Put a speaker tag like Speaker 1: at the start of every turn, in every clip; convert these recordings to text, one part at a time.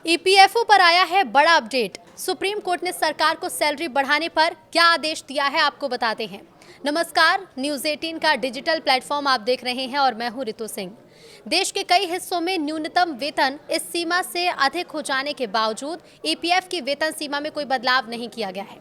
Speaker 1: EPFO पर आया है बड़ा अपडेट। सुप्रीम कोर्ट ने सरकार को सैलरी बढ़ाने पर क्या आदेश दिया है, आपको बताते हैं। नमस्कार, न्यूज 18 का डिजिटल प्लेटफॉर्म आप देख रहे हैं और मैं हूं रितु सिंह। देश के कई हिस्सों में न्यूनतम वेतन इस सीमा से अधिक हो जाने के बावजूद ईपीएफ की वेतन सीमा में कोई बदलाव नहीं किया गया है।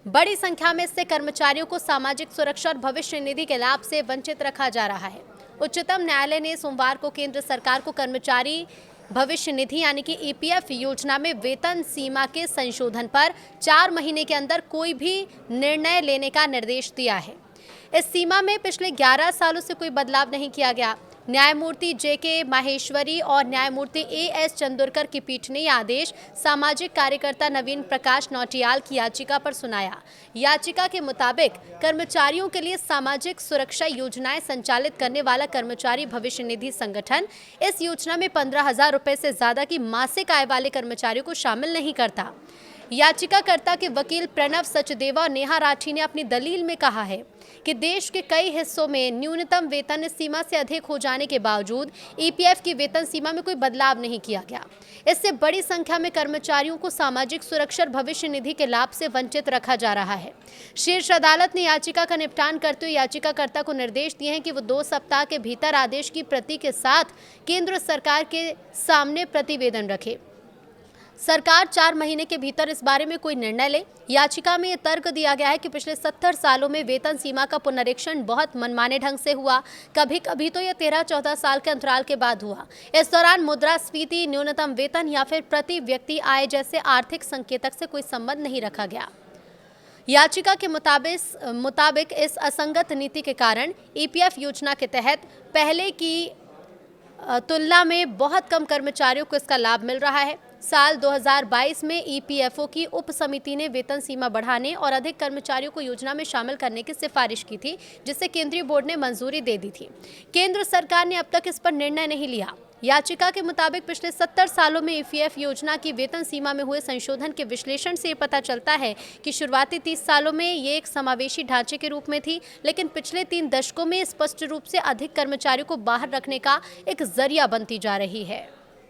Speaker 1: बड़ी संख्या में इससे कर्मचारियों को सामाजिक सुरक्षा और भविष्य निधि के लाभ से वंचित रखा जा रहा है। उच्चतम न्यायालय ने सोमवार को केंद्र सरकार को कर्मचारी भविष्य निधि यानी कि ईपीएफ योजना में वेतन सीमा के संशोधन पर 4 महीने के अंदर कोई भी निर्णय लेने का निर्देश दिया है। इस सीमा में पिछले 11 सालों से कोई बदलाव नहीं किया गया। न्यायमूर्ति जेके माहेश्वरी और न्यायमूर्ति एएस चंदोरकर की पीठ ने यह आदेश सामाजिक कार्यकर्ता नवीन प्रकाश नौटियाल की याचिका पर सुनाया। याचिका के मुताबिक कर्मचारियों के लिए सामाजिक सुरक्षा योजनाएं संचालित करने वाला कर्मचारी भविष्य निधि संगठन इस योजना में 15,000 रुपए से ज्यादा की मासिक आय वाले कर्मचारियों को शामिल नहीं करता। याचिकाकर्ता के वकील प्रणव सचदेवा और नेहा राठी ने अपनी दलील में कहा है कि देश के कई हिस्सों में न्यूनतम वेतन इस सीमा से अधिक हो जाने के बावजूद ईपीएफ की वेतन सीमा में कोई बदलाव नहीं किया गया। इससे बड़ी संख्या में कर्मचारियों को सामाजिक सुरक्षा और भविष्य निधि के लाभ से वंचित रखा जा रहा है। शीर्ष अदालत ने याचिका का निपटान करते हुए याचिकाकर्ता को निर्देश दिए हैं कि वो 2 सप्ताह के भीतर आदेश की प्रति के साथ केंद्र सरकार के सामने प्रतिवेदन रखे। सरकार 4 महीने के भीतर इस बारे में कोई निर्णय ले। याचिका में यह तर्क दिया गया है कि पिछले 70 सालों में वेतन सीमा का पुनरीक्षण बहुत मनमाने ढंग से हुआ। कभी कभी तो यह 13-14 साल के अंतराल के बाद हुआ। इस दौरान मुद्रास्फीति, न्यूनतम वेतन या फिर प्रति व्यक्ति आय जैसे आर्थिक संकेतक से कोई संबंध नहीं रखा गया। याचिका के मुताबिक इस असंगत नीति के कारण ईपीएफ योजना के तहत पहले की तुलना में बहुत कम कर्मचारियों को इसका लाभ मिल रहा है। साल 2022 में ईपीएफओ की उप समिति ने वेतन सीमा बढ़ाने और अधिक कर्मचारियों को योजना में शामिल करने की सिफारिश की थी, जिसे केंद्रीय बोर्ड ने मंजूरी दे दी थी। केंद्र सरकार ने अब तक इस पर निर्णय नहीं लिया। याचिका के मुताबिक पिछले 70 सालों में ईपीएफ योजना की वेतन सीमा में हुए संशोधन के विश्लेषण से पता चलता है कि शुरुआती 30 सालों में ये एक समावेशी ढांचे के रूप में थी, लेकिन पिछले 3 दशकों में स्पष्ट रूप से अधिक कर्मचारियों को बाहर रखने का एक जरिया बनती जा रही है।